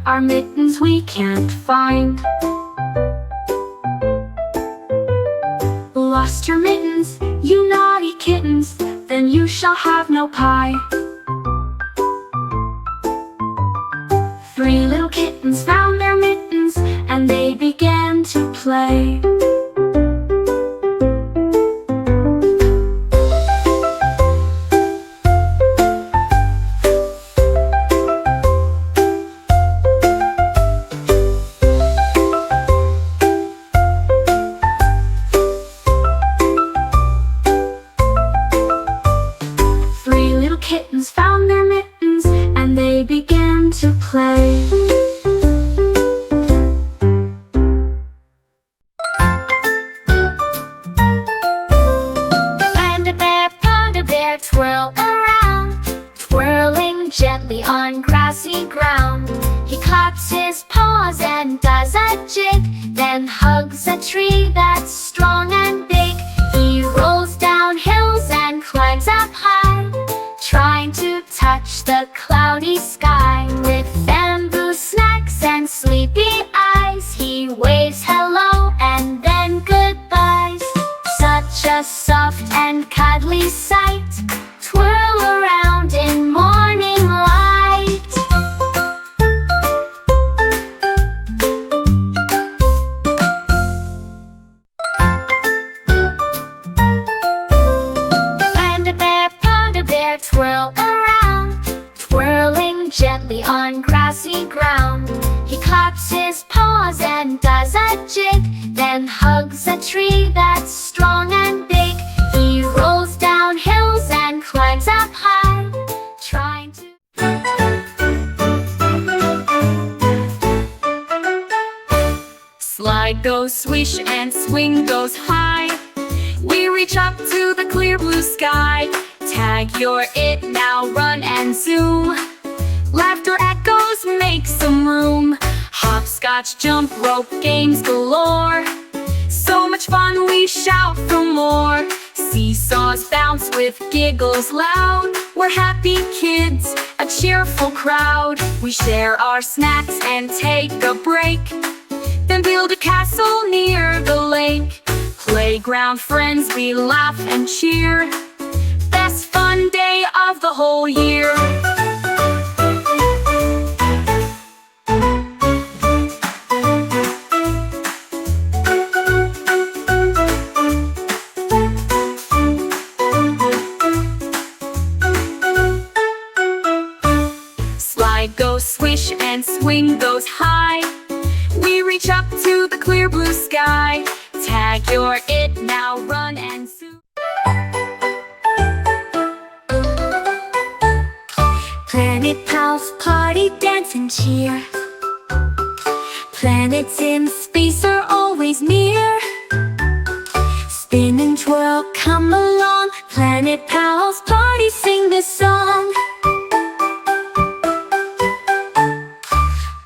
Our mittens we can't find. Lost your mittens, you naughty kittens, then you shall have no pie. Three little kittens found their mittens, and they began to play. Three little kittens found their mittens, and they began to play. Panda bear, twirl around, twirling gently on grassy ground. He claps his paws and does a jig, then hugs a tree that's strong and big. He rolls down hills and climbs up high, trying to touch the cloudy sky. With bamboo snacks and sleepy eyes, he waves hello and then goodbyes. Such a soft and cuddly sight, twirl around in morning light. Panda bear, twirl around, twirling gently on grassy ground. He claps his paws and does a jig, then hugs a tree that's strong and big. He rolls down hills and climbs up high, trying to slide goes swish and swing goes high. We reach up to the clear blue sky. Tag, you're it, now run and zoom. Laughter echoes, make some room. Hopscotch, jump rope, games galore. So much fun, we shout for more. Seesaws bounce with giggles loud. We're happy kids, a cheerful crowd. We share our snacks and take a break, then build a castle near the lake. Playground friends, we laugh and cheer. Best fun day of the whole year. Slide goes swish and swing goes high. We reach up to the clear blue sky. Tag, you're it, now run and zoom. Planet pals party, dance and cheer. Planets in space are always near. Spin and twirl, come along. Planet pals party, sing this song.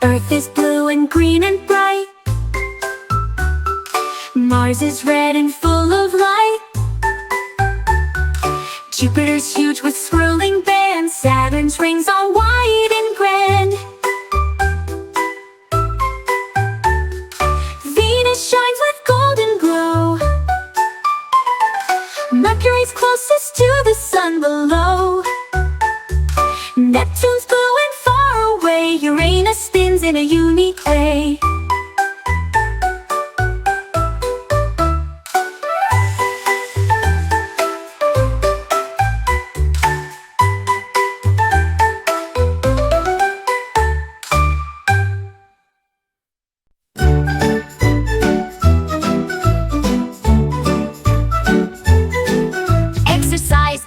Earth is blue and green and bright. Mars is red and full of light. Jupiter's huge with swirling bands. Saturn's rings are wide and grand. Venus shines with golden glow. Mercury's closest to the sun below. Neptune's blue and far away. Uranus spins in a unique way.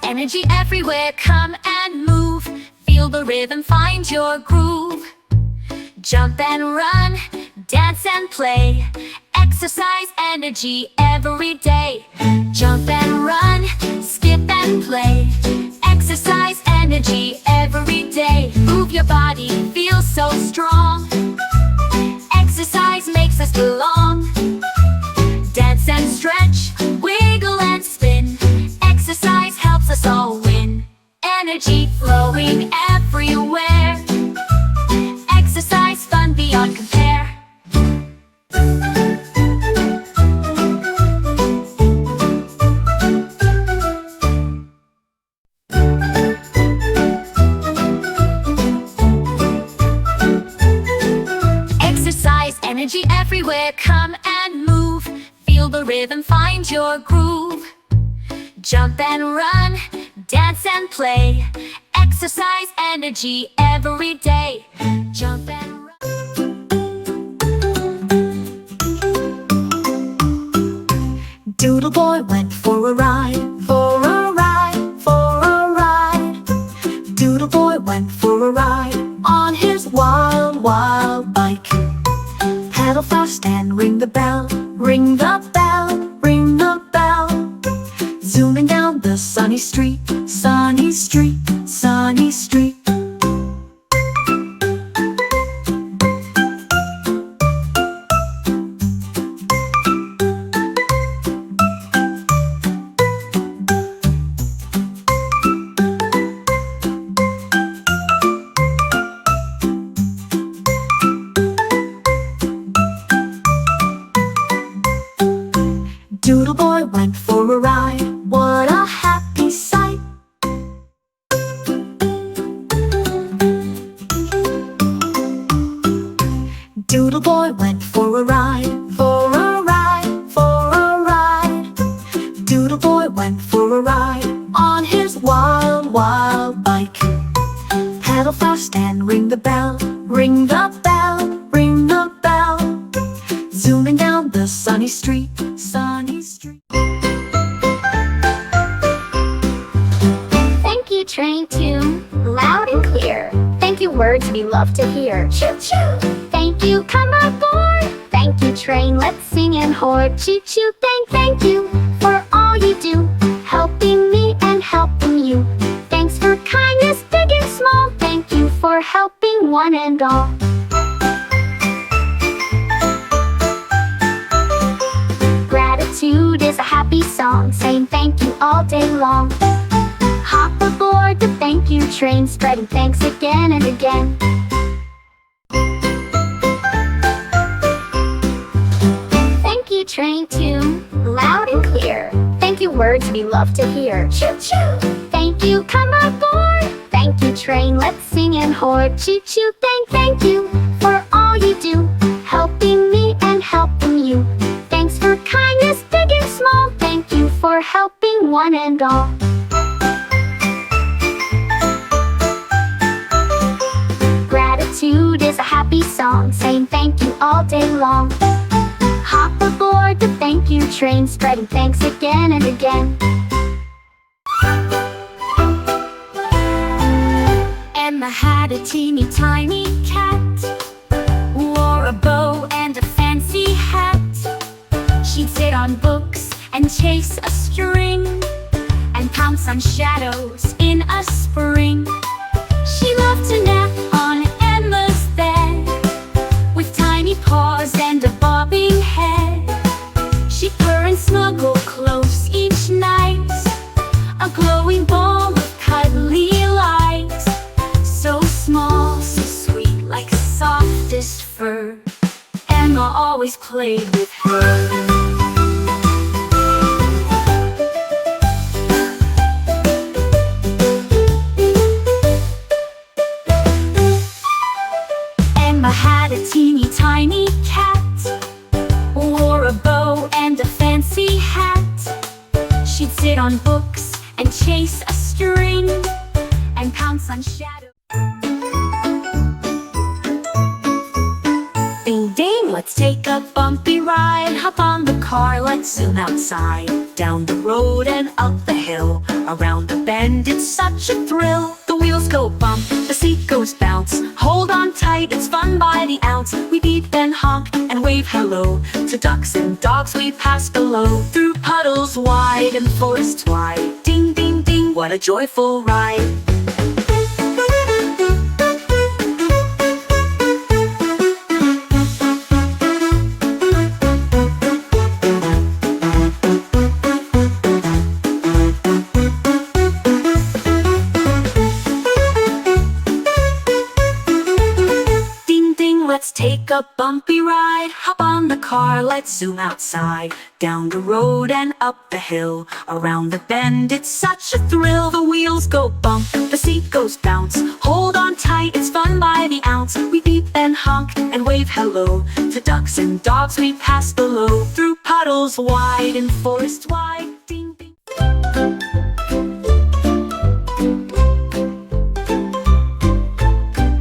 Energy everywhere, come and move. Feel the rhythm, find your groove. Jump and run, dance and play. Exercise energy every day. Jump and run, skip and play. Exercise energy every day. Move your body, feel so strong. Exercise makes us belong. Dance and stretch, wiggle and spin. Exercise helps us all win. Energy flowing everywhere. Exercise fun Energy everywhere, come and move. Feel the rhythm, find your groove. Jump and run, dance and play. Exercise energy every day. Jump and run. Doodle boy went for a ride, for a ride, for a ride. Doodle boy went for a ride on his wild, wild bike. Pedal fast and ring the bell, ring the bell, ring the bell. Zooming down the sunny street, sunny street, sunny street. Doodle boy went for a ride, what a happy sight. Doodle boy went for a ride, for a ride, for a ride. Doodle boy went for a ride on his wild, wild bike. Pedal fast and ring the bell, ring the bell, ring the bell. Zooming down the sunny street, sunny street. Thank you, train tune, loud and clear. Thank you, words we love to hear. Choo choo. Thank you, come aboard. Thank you, train, let's sing and hoard. Choo choo, thank you for all you do, helping me and helping you. Thanks for kindness, big and small. Thank you for helping one and all. Gratitude is a happy song, saying thank you all day long. Hop aboard the thank you train, spreading thanks again and again. Thank you, train tune, loud and clear. Thank you, words we love to hear. Choo choo. Thank you, come aboard. Thank you, train, let's sing and hoard. Choo choo, thank you for all you do, helping me and helping you. Thanks for kindness, big and small. Thank you for helping one and all. Gratitude is a happy song, saying thank you all day long. Hop aboard the thank you train, spreading thanks again and again. Emma had a teeny tiny cat, wore a bow and a fancy hat. She'd sit on books and chase a string, and pounce on shadows in a spring. She loved to nap on Emma's bed, with tiny paws and a bobbing head. She'd purr and snuggle close each night, a glowing ball of cuddly light. So small, so sweet, like softest fur. Emma always played with her. Emma had a teeny tiny cat, wore a bow and a fancy hat. She'd sit on books and chase a string, and pounce on shadows. Ding ding, let's take a bumpy ride. Hop on the car, let's zoom outside. Down the road and up the hill, around the bend, it's such a thrill. The wheels go bump, the seat goes bounce. Hold on tight, it's fun by the ounce. We beep and honk and wave hello to ducks and dogs we pass below. Through puddles wide and forests wide, ding ding ding, what a joyful ride. Let's take a bumpy ride. Hop on the car, let's zoom outside. Down the road and up the hill, around the bend, it's such a thrill. The wheels go bump, the seat goes bounce. Hold on tight, it's fun by the ounce. We beep and honk and wave hello to ducks and dogs we passed below, through puddles wide and forest wide. Ding, ding.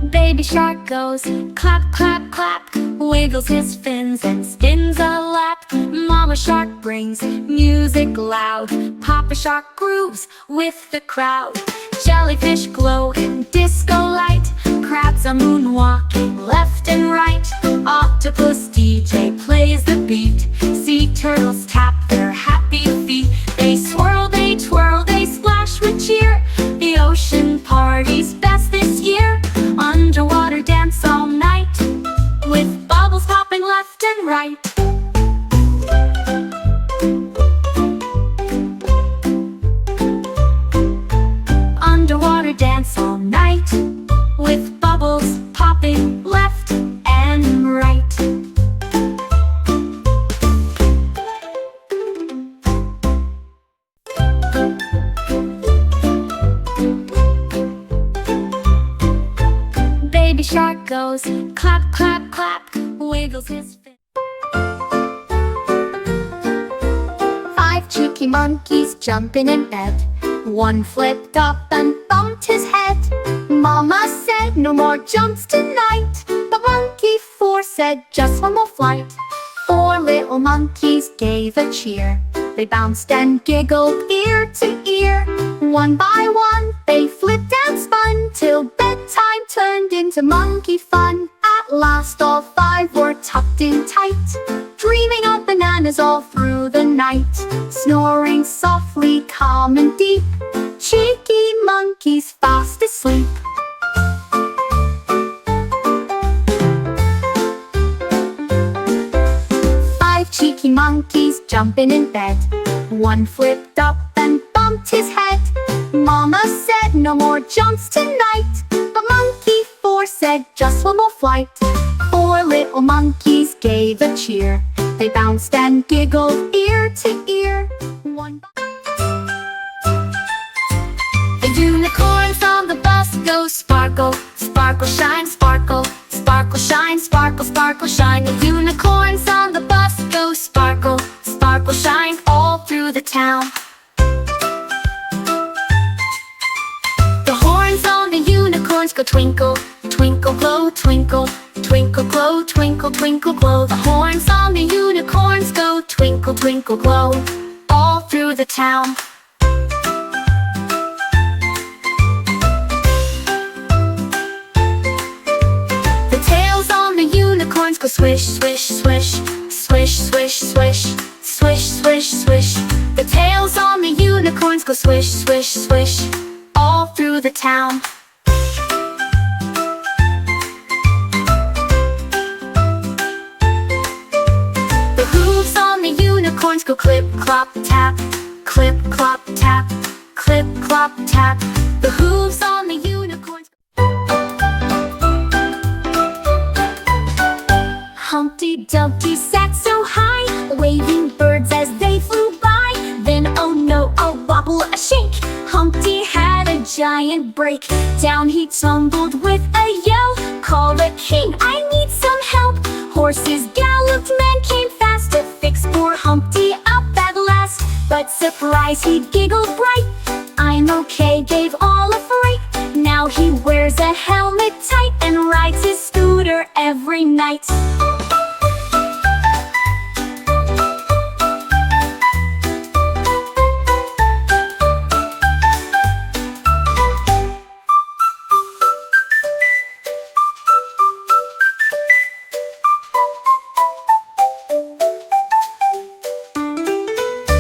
Baby shark goes clap, clap, clap, wiggles his fins and spins a lap. Mama shark brings music loud, Papa shark grooves with the crowd. Jellyfish glow in disco light, crabs are moonwalking left and right. Octopus DJ plays the beat, sea turtles tap their happy feet. They swirl, they twirl, they splash with cheer. The ocean party's best this year. Underwater dance all night, with bubbles popping left and right. Underwater dance all night, with bubbles popping left and right. Baby shark goes clap, clap, clap, wiggles his fin. 5 cheeky monkeys jumping in bed. One flipped up and bumped his head. Mama said no more jumps tonight, but monkey 4 said just one more flight. 4 little monkeys gave a cheer. They bounced and giggled ear to ear. One by one they flipped and spun, till bedtime turned into monkey fun. At last all 5 were tucked in tight, dreaming of bananas all through the night. Snoring softly, calm and deep, cheeky monkeys fast asleep. 5 cheeky monkeys jumping in bed. One flipped up and bumped his head. Mama said no more jumps tonight, but monkey 4 said just one more flight. 4 little monkeys gave a cheer. They bounced and giggled ear to ear. One by The unicorns on the bus go sparkle, sparkle, shine, sparkle, sparkle, shine, sparkle, sparkle, shine. The unicorns on the bus go sparkle, sparkle, shine, all through the town. The horns on the unicorns go twinkle, twinkle, glow, twinkle, twinkle, glow, twinkle, twinkle, glow. The horns on the unicorns go twinkle, twinkle, glow, all through the town. The tails on the unicorns go swish, swish, swish, swish, swish, swish, swish, swish, swish. The tails on the unicorns go swish, swish, swish, all through the town. The hooves on the unicorns go clip, clop, tap, clip, clop, tap, clip, clop, tap. The hooves on the unicorns. Humpty Dumpty sat so high, waving birds as they flew by. Then oh no, a wobble, a shake, Humpty had a giant break. Down he tumbled with a yell. Call the king, I need some help. Horses galloped, men came fast to fix poor Humpty up at last. But surprise, he giggled bright. I'm okay, gave all a fright. Now he wears a helmet tight and rides his scooter every night.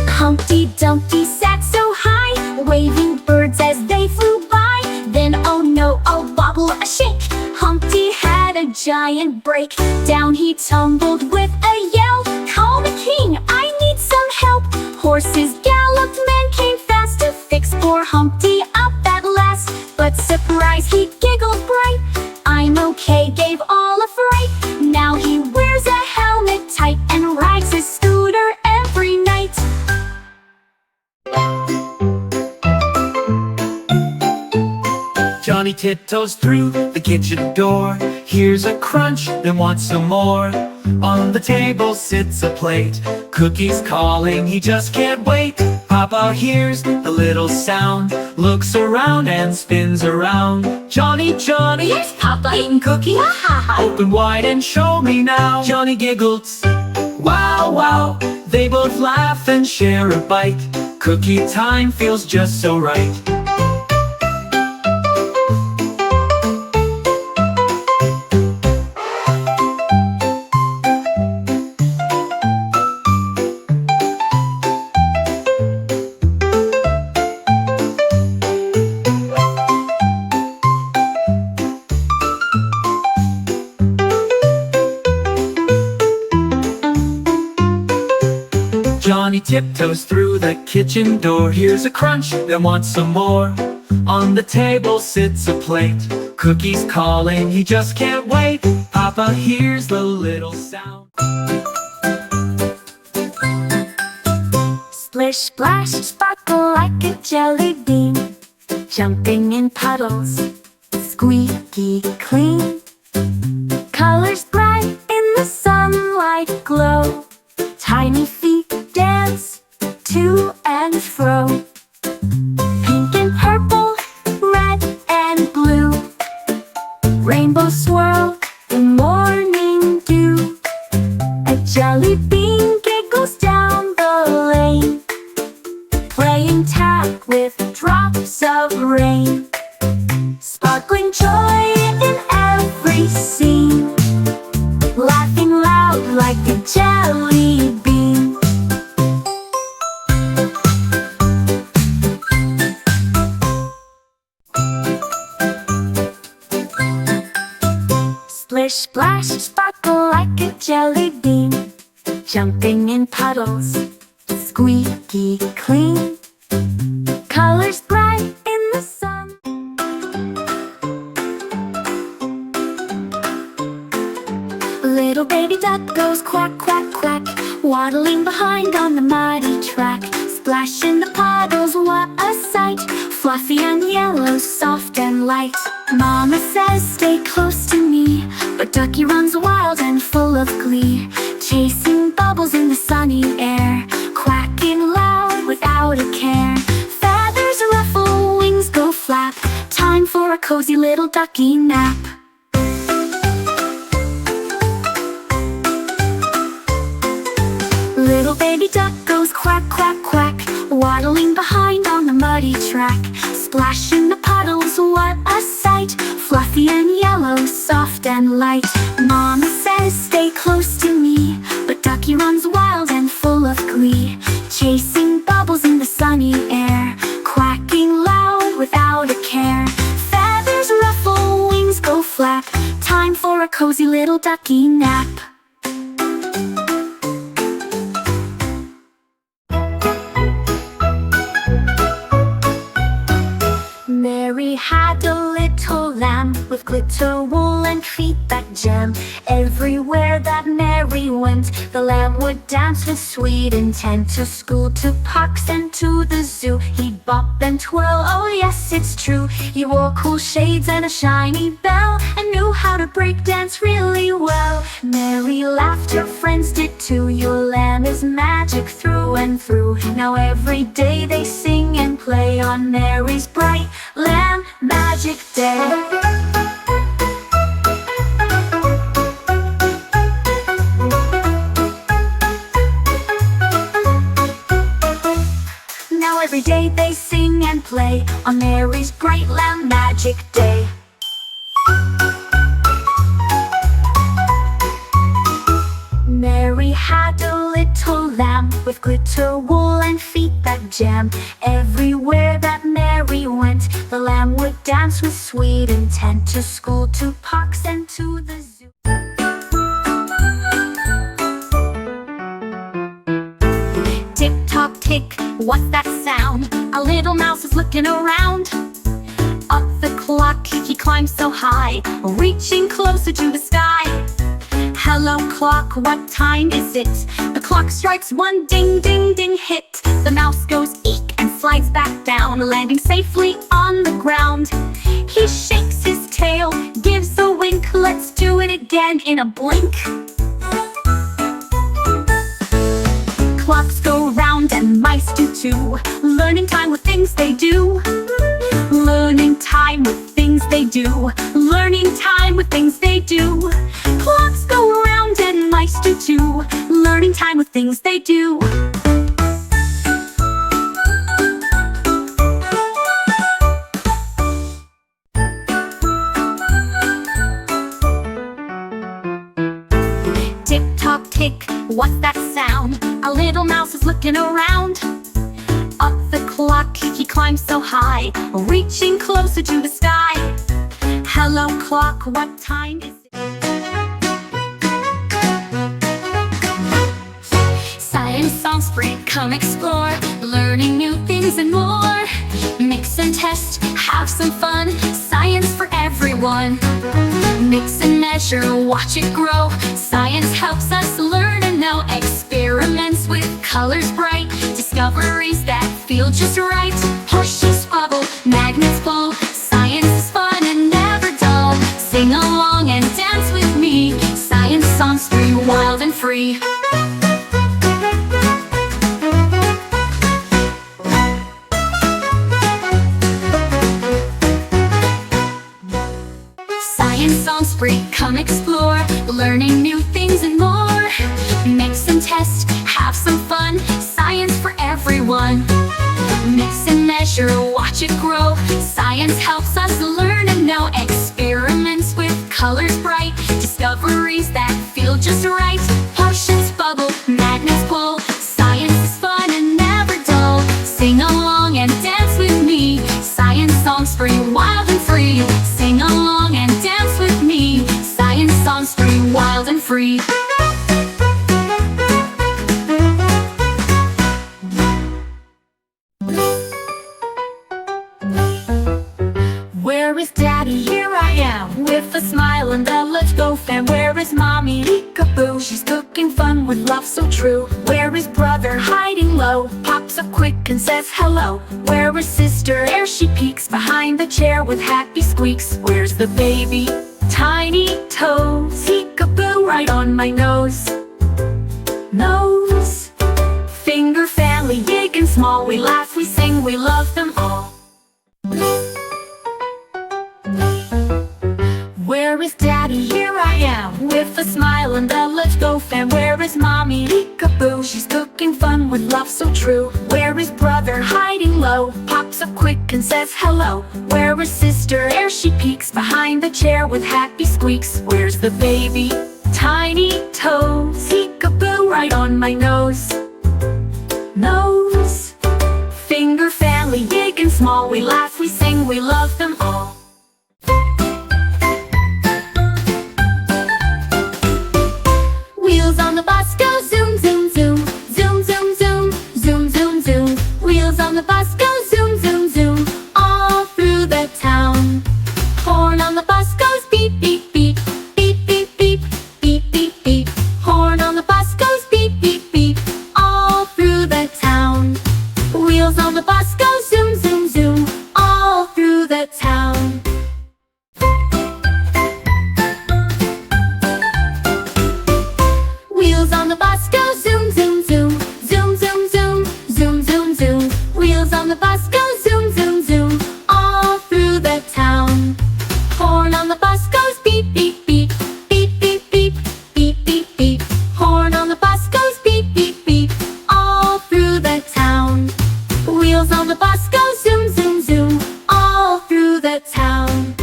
Humpty Dumpty sat so high, waving birds as they flew by. Then oh no, a wobble, a shake, Humpty had a giant break. Down he tumbled with a yell. Call the king, I need some help. Horses galloped, men came fast to fix poor Humpty up at last. But surprise, he giggled bright. I'm okay, gave all a fright. Now he wears a helmet tight and rides his scooter every night. Johnny tiptoes through the kitchen door, hears a crunch, then wants some more. On the table sits a plate, cookies calling, he just can't wait. Papa hears the little sound, looks around and spins around. Johnny, Johnny, Yes, Papa, eating cookie. open wide and show me now. Johnny giggles, wow, wow. They both laugh and share a bite. Cookie time feels just so right. Johnny tiptoes through the kitchen door, hears a crunch, then wants some more. On the table sits a plate, cookies calling, he just can't wait. Papa hears the little sound. Splish, splash, sparkle like a jelly bean, jumping in puddles, squeaky clean. Colors bright in the sunlight glow, tiny feet dance to and fro. Pink and purple, red and blue, rainbow swirl, the morning dew. A jelly bean giggles down the lane, playing tag with drops of rain. Sparkling joy in every scene, laughing loud like a jelly bean. Splish, splash, sparkle like a jelly bean, jumping in puddles, squeaky clean. Colors bright in the sun. Little baby duck goes quack, quack, quack, waddling behind on the muddy track. Splash in the puddles, what a sight, fluffy and yellow, soft and light. Mama says stay close to me, but Ducky runs wild and full of glee, chasing bubbles in the sunny air, quacking loud without a care. Feathers ruffle, wings go flap, time for a cozy little ducky nap. Little baby duck goes quack, quack, quack, waddling behind on the muddy track. Splash in the puddles, what a sight, fluffy and yellow, soft and light. Mama says stay close to me, but Ducky runs wild and full of glee, chasing bubbles in the sunny air, quacking loud without a care. Feathers ruffle, wings go flap, time for a cozy little ducky nap. Mary had a little lamb with glitter wool and feet that jam. Everywhere that Mary went, the lamb would dance with sweet intent. To school, to parks, and to the zoo, he'd bop and twirl, oh yes, it's true. He wore cool shades and a shiny bell, and knew how to break dance really well. Mary laughed, her friends did too. Your lamb is magic through and through. Now every day they sing and play on Mary's bright Lamb Magic Day. Now every day they sing and play on Mary's bright Lamb Magic Day. Mary had a little lamb with glitter wool and feet that jam. Everywhere that Mary went, the lamb would dance with sweet intent. To school, to parks, and to the zoo. Tick-tock, tick, what's that sound? A little mouse is looking around. Up the clock, he climbs so high, reaching closer to the sky. Hello clock, what time is it? The clock strikes one ding, ding, ding hit. The mouse goes eek and slides back down, landing safely on the ground. He shakes his tail, gives a wink, let's do it again in a blink. Clocks go round and mice do too. Learning time with things they do. Learning time with things they do. Learning time with things they do. Clocks go round and mice do too. Learning time with things they do. Tick-tock tick, what's that sound? A little mouse is looking around. Up the clock, he climbs so high, reaching closer to the sky. Hello clock, what time is it? Science song spring, come explore, learning new things and more. Mix and test, have some fun, science for everyone. Mix and measure, watch it grow. Science helps us learn and know. Experiments with colors bright, discoveries that feel just right. Horseshoes bubble, magnets pull. Science is fun and never dull. Sing along and dance with me. Science songs free, wild and free. Science songs free, come explore, learning new things and more. Mix and test, have some fun, science for everyone. Mix and measure, watch it grow. Science helps us learn and know. Experiments with colors bright, discoveries that feel just right. Potions bubble, magnets pull. Science is fun and never dull. Sing along and dance with me. Science songs free, wild and free. Sing along and dance with me. Science songs free, wild and free. Where is Daddy? Here I am, with a smile and a let's go fam. Where is Mommy? Peekaboo, she's cooking fun with love so true. Where is Brother? Hiding low, pops up quick and says hello. Where is Sister? There she peeks behind the chair with happy squeaks. Where's the baby? Tiny toes. Peekaboo, right on my nose. Nose. Finger family, big and small. We laugh, we sing, we love them all. Where is Daddy? Here I am, with a smile and a let's go fam. Where is Mommy? Peekaboo, she's cooking fun with love so true. Where is Brother? Hiding low, pops up quick and says hello. Where is Sister? There she peeks behind the chair with happy squeaks. Where's the baby? Tiny toes. Peekaboo, right on my nose. Nose. Finger family, big and small. We laugh, we sing, we love them all. Wheels on the bus go zoom, zoom, zoom. Zoom, zoom, zoom. Zoom, zoom, zoom. Wheels on the bus go zoom, zoom, zoom. All through the town. Horn on the bus goes beep, beep, beep. Beep, beep, beep. Beep, beep, beep. Horn on the bus goes beep, beep, beep. All through the town. Wheels on the bus go zoom, zoom, zoom. All through the town. Wheels on the bus go zoom, zoom, zoom. Zoom, zoom, zoom. Zoom, zoom, zoom. Wheels on the bus go zoom, zoom, zoom. All through the town. Horn on the bus goes beep, beep, beep. Beep, beep, beep. Beep, beep, beep. Horn on the bus goes beep, beep, beep. All through the town. Wheels on the bus go zoom, zoom, zoom. All through the town.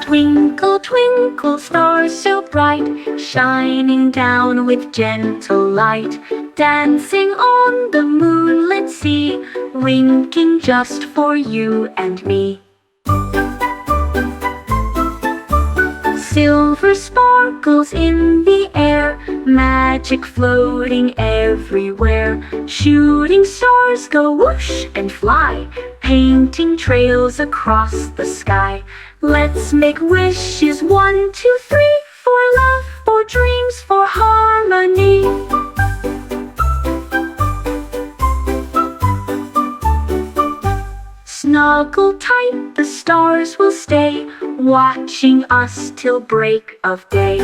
Twinkle, twinkle, stars so bright, shining down with gentle light, dancing on the moonlit sea, winking just for you and me. Silver sparkles in the air, magic floating everywhere. Shooting stars go whoosh and fly, painting trails across the sky. Let's make wishes 1, 2, 3, for love, for dreams, for harmony. Snuggle tight, the stars will stay, watching us till break of day.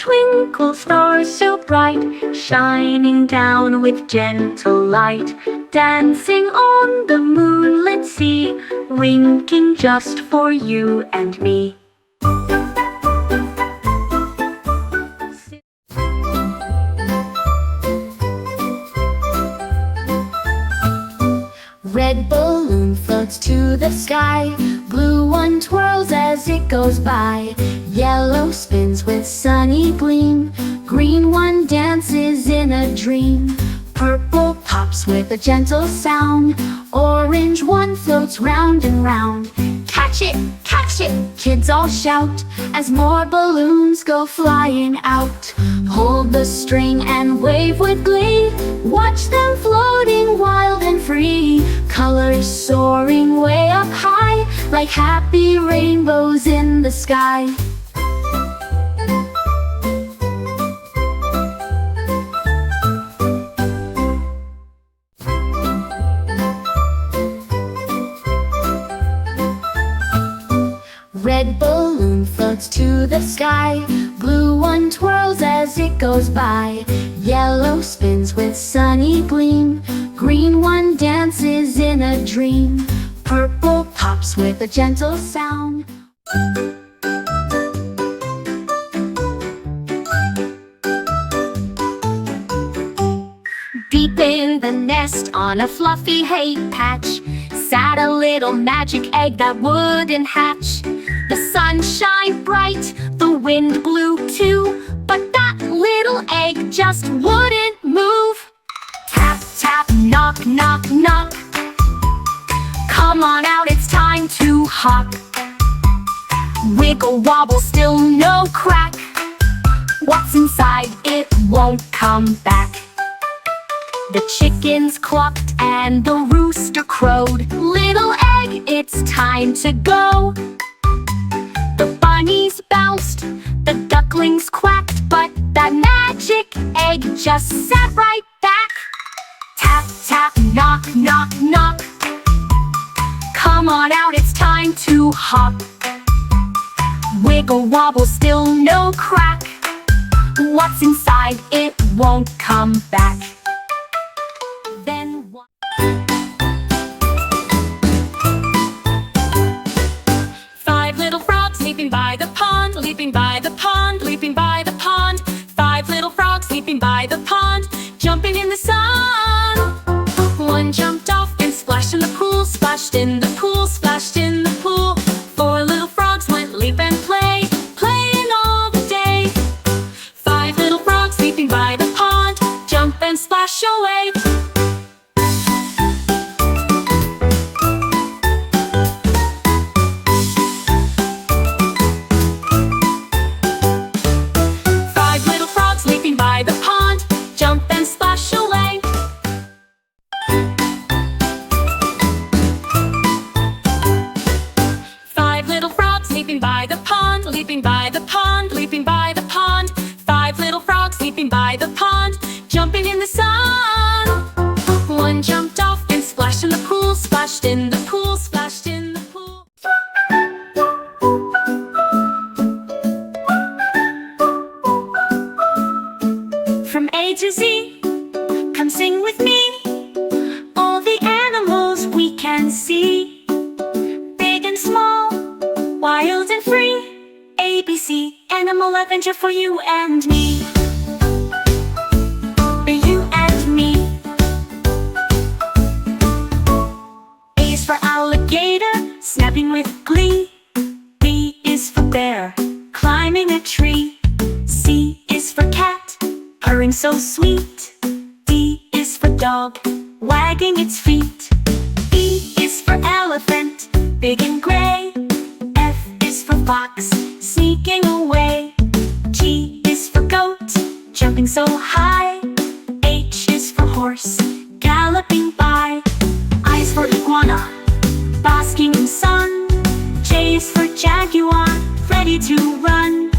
twinkle stars so bright, shining down with gentle light, dancing on the moonlit sea, winking just for you and me. Red balloon floats to the sky, blue one twirls as it goes by, yellow spins with sunny gleam, green one dances in a dream, purple pops with a gentle sound, orange one floats round and round. Catch it, kids all shout, as more balloons go flying out. Hold the string and wave with glee, watch them floating wild and free, colors soaring way up high, like happy rainbows in the sky. Red balloon floats to the sky, blue one twirls as it goes by, yellow spins with sunny gleam, green one dances in a dream, purple pops with a gentle sound. Deep in the nest on a fluffy hay patch sat a little magic egg that wouldn't hatch. The sun shined bright, the wind blew too, but that little egg just wouldn't move. Tap, tap, knock, knock, knock. Come on out, it's time to hop. Wiggle, wobble, still no crack. What's inside, it won't come back. The chickens clucked and the rooster crowed. Little egg, it's time to go. The bunnies bounced, the ducklings quacked, but that magic egg just sat right back. Tap, tap, knock, knock, knock. Come on out, it's time to hop. Wiggle, wobble, still no crack. What's inside, it won't come back. Then what? 5 little frogs leaping by the pond, leaping by the pond, leaping by the pond. 5 little frogs leaping by the pond, jumping in the sun. One jumped off and splashed in the pool, splashed in the pool, splashed in the pool. 4 little frogs went leap and play, playing all the day. 5 little frogs leaping by the pond, jump and splash away. 5 little frogs leaping by the pond, jump and splash away. 5 little frogs leaping by the pond, leaping by the pond, leaping by the pond. 5 little frogs leaping by the pond, jumping in the sun. One jumped off and splashed in the pool, splashed in the pool, splashed in the pool. From A to Z, come sing with me. All the animals we can see, big and small, wild and free. ABC, animal adventure for you and me. For you and me. A is for alligator, snapping with glee. B is for bear, climbing a tree. C is for cat, purring so sweet. D is for dog, wagging its feet. E is for elephant, big and gray. F is for fox, sneaking away. G is for goat, jumping so high. H is for horse, galloping by. I is for iguana, basking in sun. J is for jaguar, ready to run.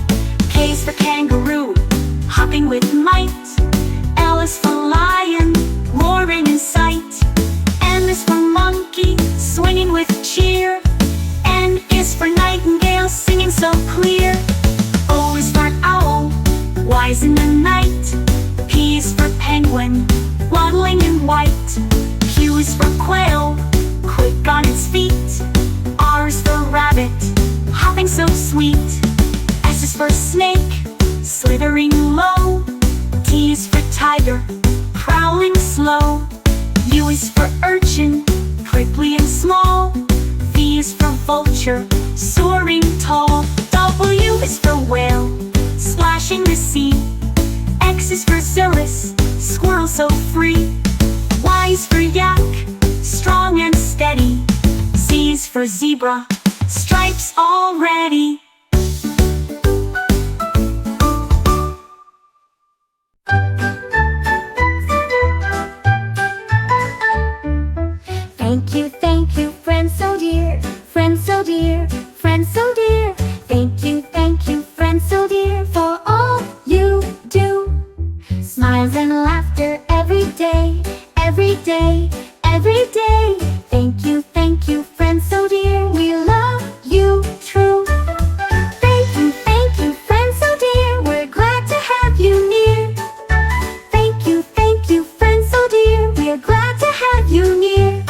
K is for kangaroo, hopping with might. L is for lion, roaring in sight. M is for monkey, swinging with cheer. N is for nightingale, singing so clear. O is for owl, laughter, prowling slow. U is for urchin, prickly and small. V is for vulture, soaring tall. W is for whale, splashing the sea. X is for Zillus, squirrel so free. Y is for yak, strong and steady. Z is for zebra, stripes all ready. Thank you, friend so dear, friend so dear, friend so dear. Thank you, friend so dear, for all you do. Smiles and laughter every day, every day, every day. Thank you, friend so dear, we love you true. Thank you, friend so dear, we're glad to have you near. Thank you, friend so dear, we're glad to have you near.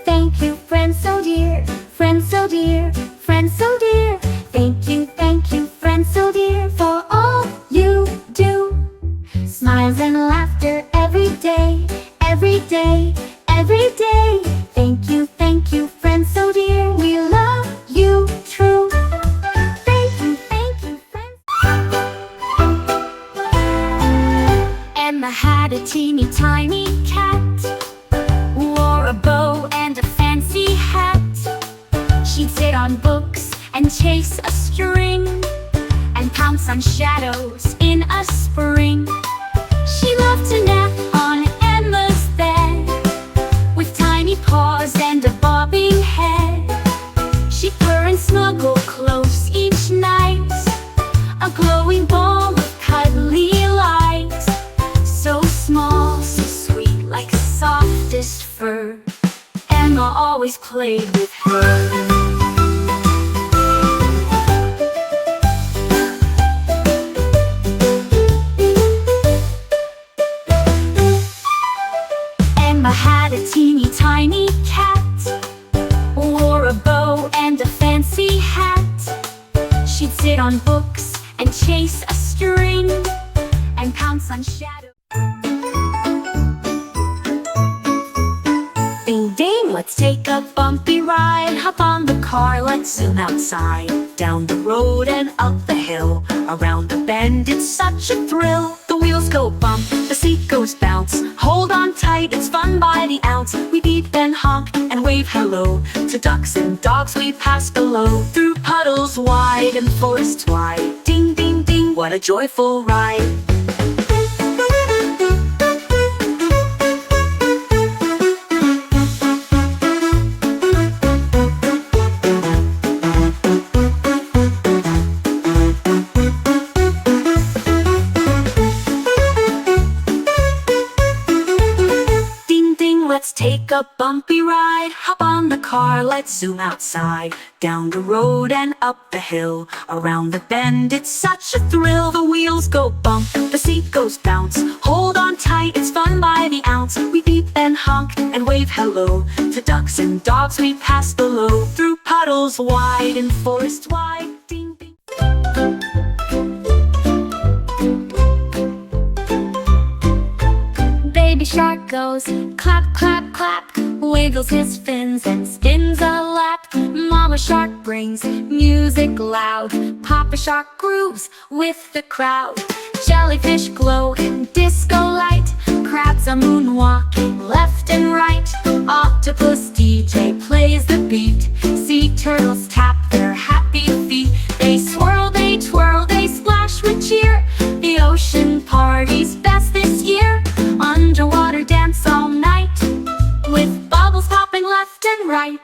Thank you, friend so dear, friend so dear, friend so dear. Thank you, friend so dear, for all you do. Smiles and laughter every day, every day, every day. Thank you, friend so dear, we love you true. Thank you, friend. Emma had a teeny tiny cat, wore a bow and a fancy hat. She'd sit on books and chase a string, and pounce on shadows in a spring. She loved to nap on Emma's bed, with tiny paws and a bobbing head. She'd purr and snuggle close each night, a glowing ball of cuddly light. So small, so sweet, like softest fur. Emma always played with her. Emma had a teeny tiny cat, wore a bow and a fancy hat. She'd sit on books and chase a string, and pounce on shadows. Ding ding, let's take a bumpy ride. Hop on the car, let's zoom outside. Down the road and up the hill, around the bend, it's such a thrill. The wheels go bump, the seat goes bounce. Hold on tight, it's fun by the ounce. We beep and honk and wave hello to ducks and dogs we pass below. Through puddles wide and forests wide, ding ding ding, what a joyful ride. Let's take a bumpy ride. Hop on the car, let's zoom outside. Down the road and up the hill, around the bend, it's such a thrill. The wheels go bump, the seat goes bounce. Hold on tight, it's fun by the ounce. We beep and honk and wave hello to ducks and dogs we pass below. Through puddles wide and forests wide, ding ding. Baby shark goes clap, clap, clap, wiggles his fins and spins a lap. Mama shark brings music loud, Papa shark grooves with the crowd. Jellyfish glow in disco light, crabs are moonwalking left and right. Octopus DJ plays the beat, sea turtles tap their happy feet. They swirl, they twirl, they splash with cheer. The ocean party's best this year. Underwater dance all night, with bubbles popping left and right.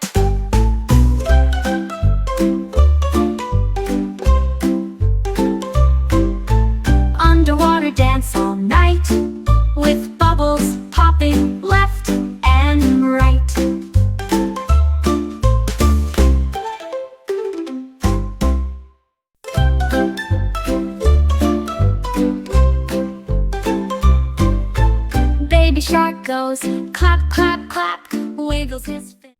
Underwater dance all night, with bubbles popping left and right. Clap, clap, clap, wiggles his fin.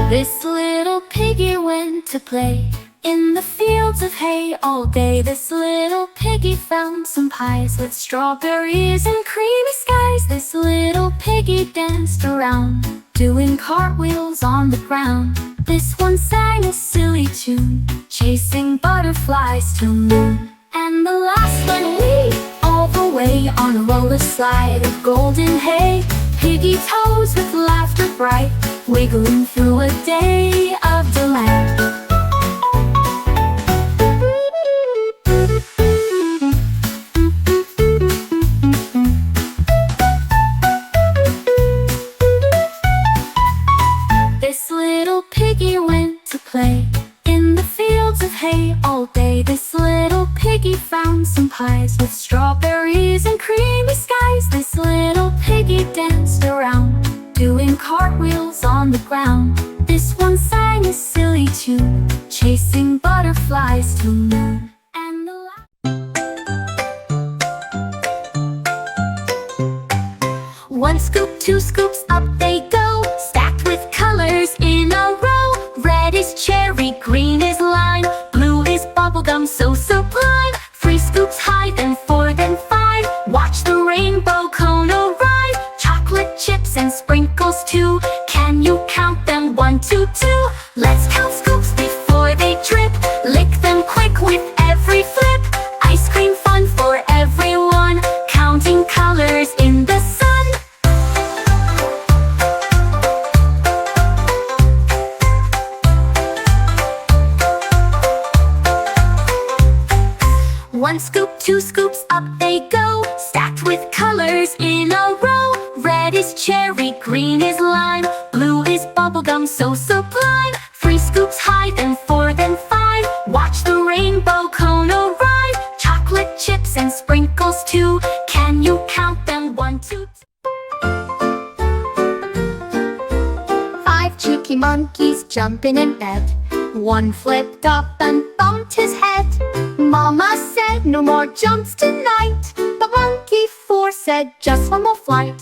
This little piggy went to play in the fields of hay all day. This little piggy found some pies with strawberries and creamy skies. This little piggy danced around, doing cartwheels on the ground. This one sang a silly tune, chasing butterflies till noon. And the last one waved all the way on a roller slide of golden hay. Piggy toes with laughter bright, wiggling through a day of delight. This little piggy went to play in the fields of hay all day. This little piggy found some pies with strawberries and creamy skies. This little piggy danced around, doing cartwheels on the ground. This one sang a silly tune, chasing butterflies till noon. And the one scoop, two scoops, up they go, stacked with colors in a row. Red is cherry, green is lime, blue is bubblegum so sublime. 3 scoops high, then 4, then 5. Watch the rainbow cone arrive. Chocolate chips and sprinkles too. Can you count them? 1, 2, 2. Let's count scoops before they drip. Lick them quick with every flip. Ice cream fun for everyone, counting colors in the sun. One scoop, 2 scoops, up they go, stacked with colors in a row. Red is cherry, green is lime, blue is bubblegum so sublime. 3 scoops high, then 4, then 5. Watch the rainbow cone arrive. Chocolate chips and sprinkles too. Can you count them? 1, 2, 3. 5 cheeky monkeys jumping in bed. One flipped up and bumped his head. Mama said no more jumps tonight. The monkey 4 said just one more flight.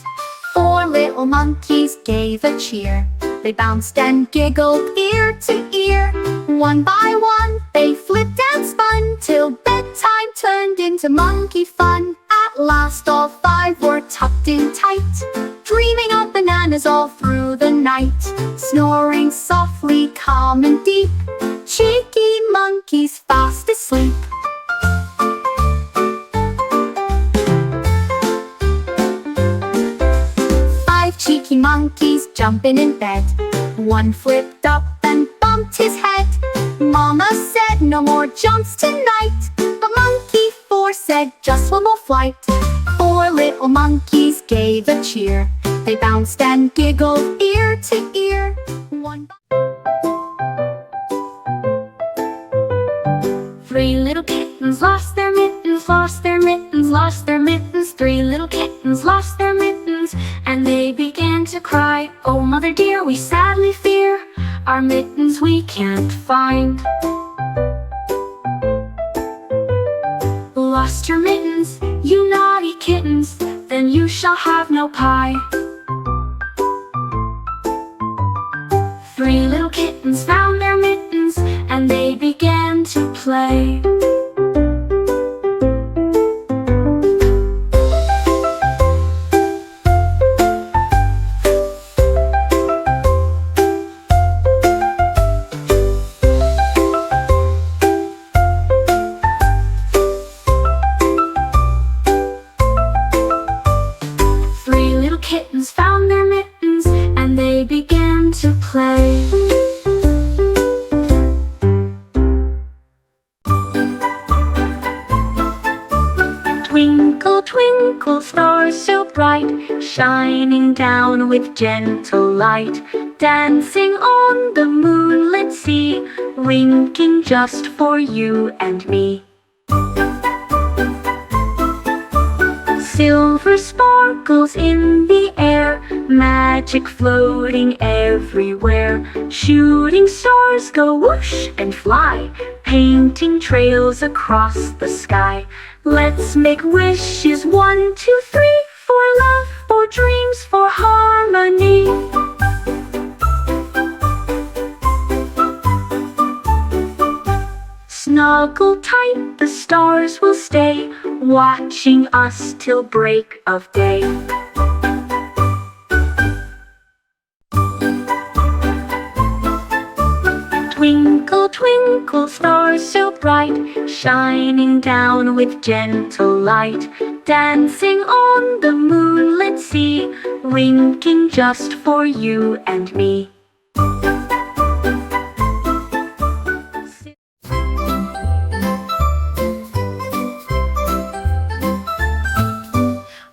4 little monkeys gave a cheer. They bounced and giggled ear to ear. One by one they flipped and spun, till bedtime turned into monkey fun. At last all 5 were tucked in tight, dreaming of bananas all through the night, snoring softly, calm and deep. Cheeky monkeys fast asleep. 5 cheeky monkeys jumping in bed. One flipped up and bumped his head. Mama said no more jumps tonight. The monkey 4 said just one more flight. 4 little monkeys gave a cheer. They bounced and giggled ear to ear. One by 3 little kittens lost their mittens, lost their mittens, lost their mittens. 3 little kittens lost their mittens, and they began to cry. Oh, mother dear, we sadly fear our mittens we can't find. Lost your mittens, you naughty kittens, then you shall have no pie. 3 little kittens found their mittens, and they began to play. Kittens found their mittens, and they began to play. Twinkle, twinkle, stars so bright, shining down with gentle light, dancing on the moonlit sea, winking just for you and me. Silver sparkles in the air, magic floating everywhere. Shooting stars go whoosh and fly, painting trails across the sky. Let's make wishes, 1, 2, 3, 4. buckle tight, the stars will stay, watching us till break of day. Twinkle, twinkle, stars so bright, shining down with gentle light, dancing on the moonlit sea, winking just for you and me.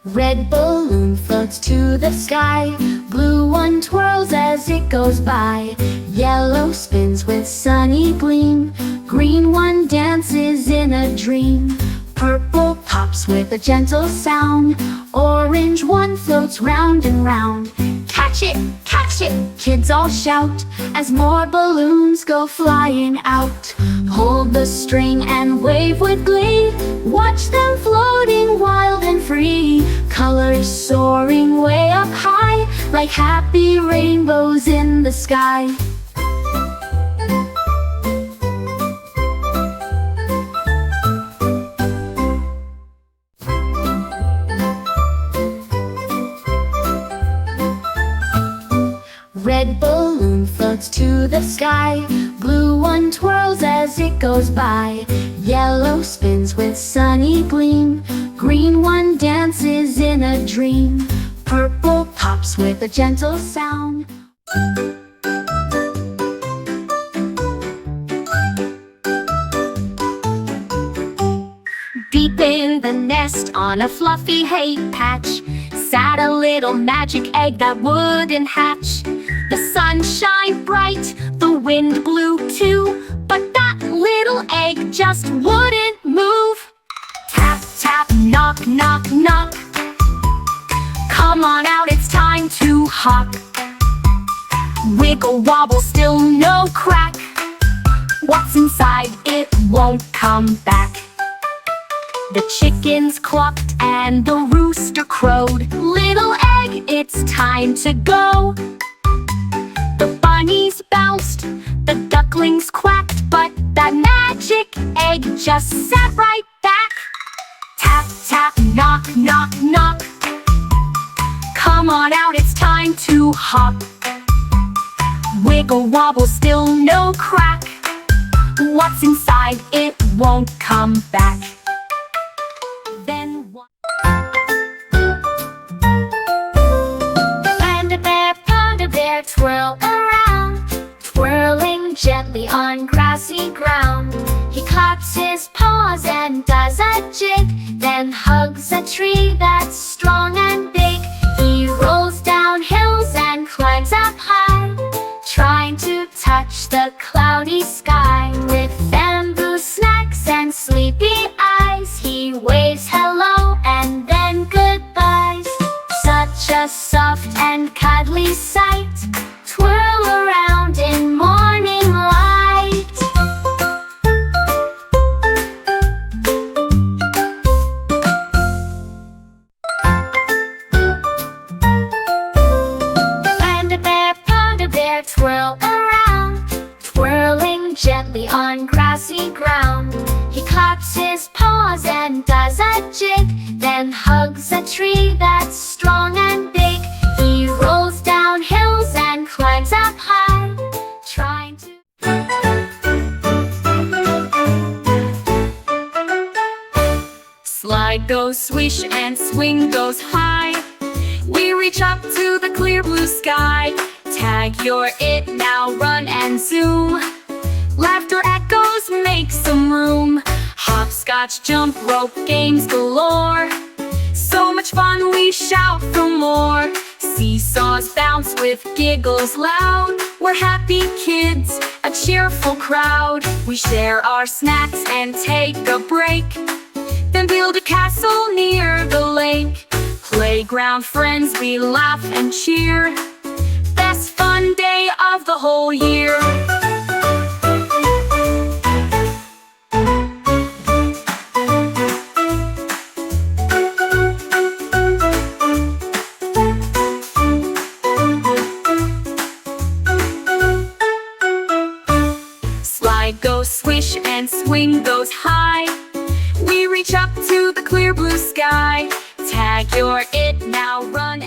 Red balloon floats to the sky, blue one twirls as it goes by, yellow spins with sunny gleam, green one dances in a dream, purple pops with a gentle sound, orange one floats round and round. Catch it, kids all shout, as more balloons go flying out. Hold the string and wave with glee, watch them floating wild and free, colors soaring way up high, like happy rainbows in the sky. Red balloon floats to the sky, blue one twirls as it goes by, yellow spins with sunny gleam, green one dances in a dream, purple pops with a gentle sound. Deep in the nest on a fluffy hay patch sat a little magic egg that wouldn't hatch. The sun shined bright, the wind blew too, but that little egg just wouldn't move. Tap, tap, knock, knock, knock. Come on out, it's time to hop. Wiggle, wobble, still no crack. What's inside, it won't come back. The chickens clucked and the rooster crowed. Little egg, it's time to go. The bunnies bounced, the ducklings quacked, but that magic egg just sat right back. Tap, tap, knock, knock, knock. Come on out, it's time to hop. Wiggle, wobble, still no crack. What's inside, it won't come back. Then what? Panda bear, twirl around, twirling gently on grassy ground. He claps his paws and does a jig, then hugs a tree that's strong and big. He rolls down hills and climbs up high, trying to touch the cloudy sky. With bamboo snacks and sleepy eyes, he waves hello and then goodbyes. Such a soft and cuddly sight, twirl around in morning light. Panda bear, twirl around, twirling gently on grassy ground. He claps his paws and does a jig, then hugs a tree that's strong and big. He rolls down hills and climbs up high, trying to... Slide goes swish and swing goes high. We reach up to the clear blue sky. Tag, you're it, now run and zoom. Laughter echoes, make some room. Hopscotch, jump rope, games galore. So much fun, we shout for more. Seesaws bounce with giggles loud. We're happy kids, a cheerful crowd. We share our snacks and take a break, then build a castle near the lake. Playground friends, we laugh and cheer. Best fun day of the whole year. goes swish and swing goes high. We reach up to the clear blue sky. Tag your it, now run